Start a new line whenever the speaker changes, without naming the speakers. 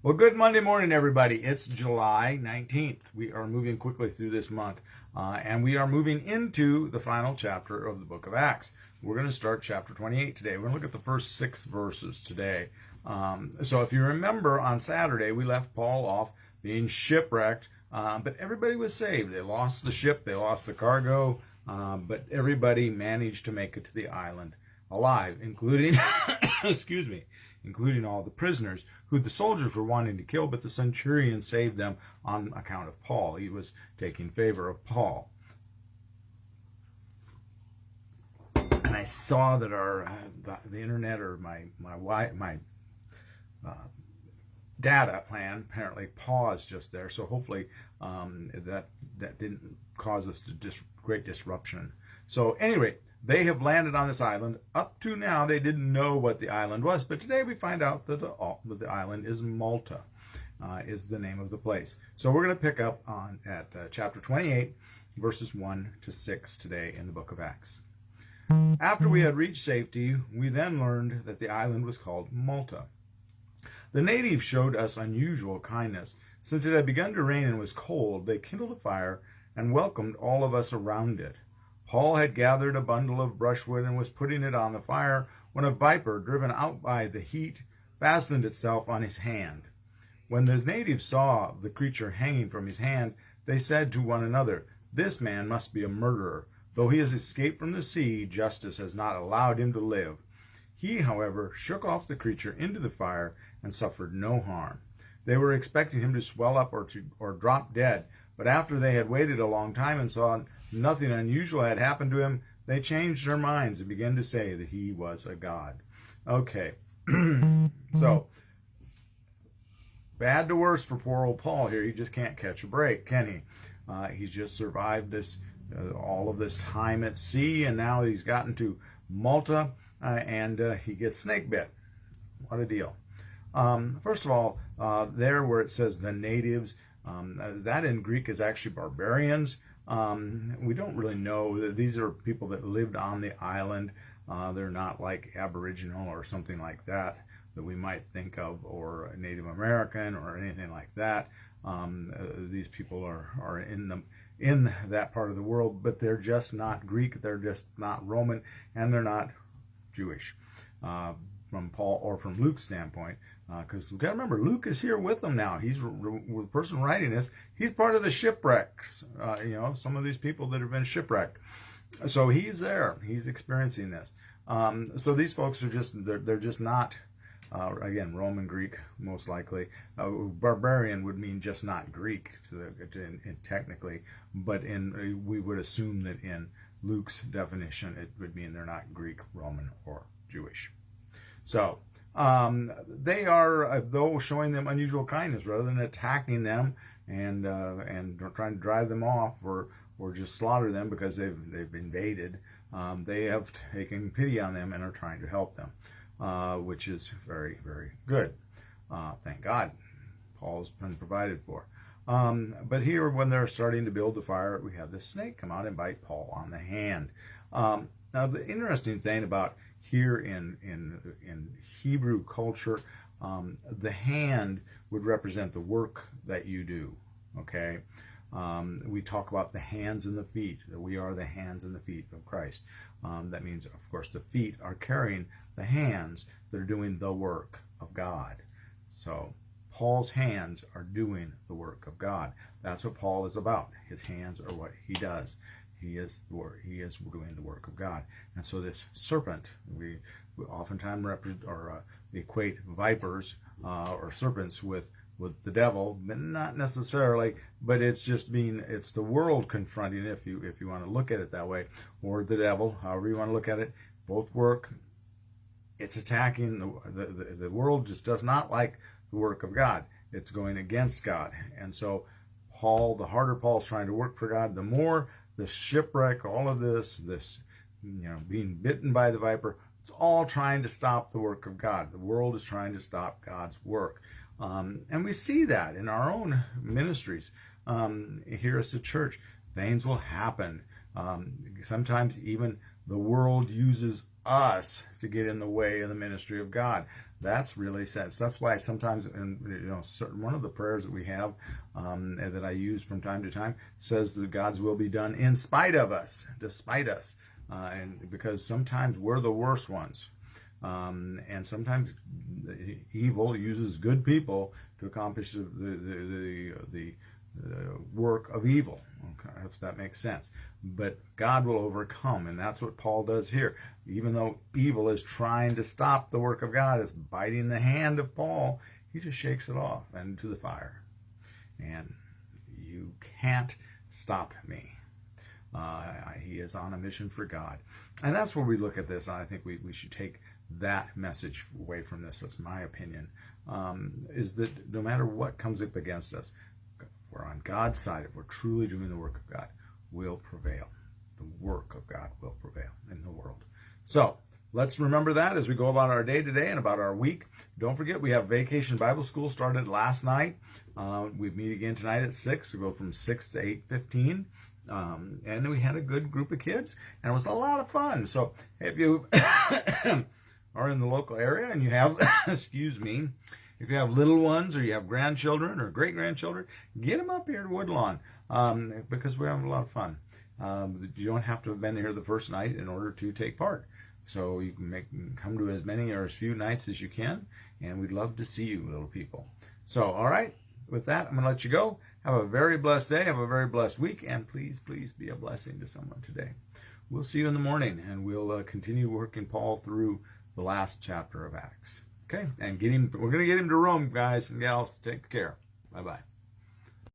Well, good Monday morning, everybody. It's July 19th. We are moving quickly through this month, and we are moving into the final chapter of the book of Acts. We're going to start chapter 28 today. We're going to look at the first 6 verses today. So if you remember, on Saturday, we left Paul off being shipwrecked, but everybody was saved. They lost the ship, they lost the cargo, but everybody managed to make it to the island alive, including, excuse me, including all the prisoners who the soldiers were wanting to kill, but the centurion saved them on account of Paul. He was taking favor of Paul. And I saw that our the internet, or my data plan apparently paused just there, so hopefully that didn't cause us to great disruption. So anyway, they have landed on this island. Up to now, they didn't know what the island was, but today we find out that the island is Malta, is the name of the place. So we're going to pick up at chapter 28, verses 1 to 6 today in the book of Acts. After we had reached safety, we then learned that the island was called Malta. The natives showed us unusual kindness. Since it had begun to rain and was cold, they kindled a fire and welcomed all of us around it. Paul had gathered a bundle of brushwood and was putting it on the fire when a viper, driven out by the heat, fastened itself on his hand. When the natives saw the creature hanging from his hand, they said to one another, "This man must be a murderer. Though he has escaped from the sea, justice has not allowed him to live." He, however, shook off the creature into the fire and suffered no harm. They were expecting him to swell up or drop dead, but after they had waited a long time and saw nothing unusual had happened to him, they changed their minds and began to say that he was a god. Okay, so bad to worse for poor old Paul here. He just can't catch a break, can he? He's just survived this all of this time at sea, and now he's gotten to Malta, and he gets snake bit. What a deal. First of all, there where it says the natives, that in Greek is actually barbarians. We don't really know that these are people that lived on the island. They're not like Aboriginal or something like that we might think of, or Native American or anything like that. These people are in that part of the world, but they're just not Greek. They're just not Roman, and they're not Jewish. From Paul or from Luke's standpoint, because we've got to remember, Luke is here with them now. He's the person writing this. He's part of the shipwrecks. Some of these people that have been shipwrecked. So he's there. He's experiencing this. So these folks are they're just not. Again, Roman Greek, most likely. Barbarian would mean just not Greek, technically, but we would assume that in Luke's definition, it would mean they're not Greek, Roman, or Jewish. So they are, though, showing them unusual kindness rather than attacking them and trying to drive them off or just slaughter them because they've invaded. They have taken pity on them and are trying to help them, which is very, very good. Thank God, Paul's been provided for. But here, when they're starting to build the fire, we have this snake come out and bite Paul on the hand. Now, the interesting thing about here in Hebrew culture, the hand would represent the work that you do. Okay, we talk about the hands and the feet, that we are the hands and the feet of Christ. That means, of course, the feet are carrying the hands that are doing the work of God. So Paul's hands are doing the work of God. That's what Paul is about. His hands are what he does. He is doing the work of God. And so this serpent, we oftentimes equate vipers or serpents with the devil, but not necessarily. But it's the world confronting, if you want to look at it that way, or the devil, however you want to look at it. Both work. It's attacking the world. Just does not like the work of God. It's going against God. And so the harder Paul's trying to work for God, the more the shipwreck, all of this, being bitten by the viper, it's all trying to stop the work of God. The world is trying to stop God's work. And we see that in our own ministries. Here as a church, things will happen. Sometimes even the world uses us to get in the way of the ministry of God. That's really sense. That's why sometimes, and one of the prayers that we have that I use from time to time says that God's will be done in spite of us, despite us, and because sometimes we're the worst ones, and sometimes evil uses good people to accomplish the work of evil. Okay, if that makes sense. But God will overcome, and that's what Paul does here. Even though evil is trying to stop the work of God, it's biting the hand of Paul, he just shakes it off into the fire. And you can't stop me. He is on a mission for God. And that's where we look at this, and I think we should take that message away from this. That's my opinion, is that no matter what comes up against us, we're on God's side. If we're truly doing the work of God, will prevail. The work of God will prevail in the world. So let's remember that as we go about our day today and about our week. Don't forget, we have Vacation Bible School started last night. We meet again tonight at 6. We go from 6 to 8:15. And we had a good group of kids, and it was a lot of fun. So if you are in the local area and you have, excuse me, if you have little ones or you have grandchildren or great-grandchildren, get them up here to Woodlawn because we're having a lot of fun. You don't have to have been here the first night in order to take part. So you can come to as many or as few nights as you can, and we'd love to see you, little people. So, all right, with that, I'm going to let you go. Have a very blessed day. Have a very blessed week, and please, please be a blessing to someone today. We'll see you in the morning, and we'll continue working Paul through the last chapter of Acts. Okay, and we're going to get him to Rome, guys and gals. Take care. Bye-bye.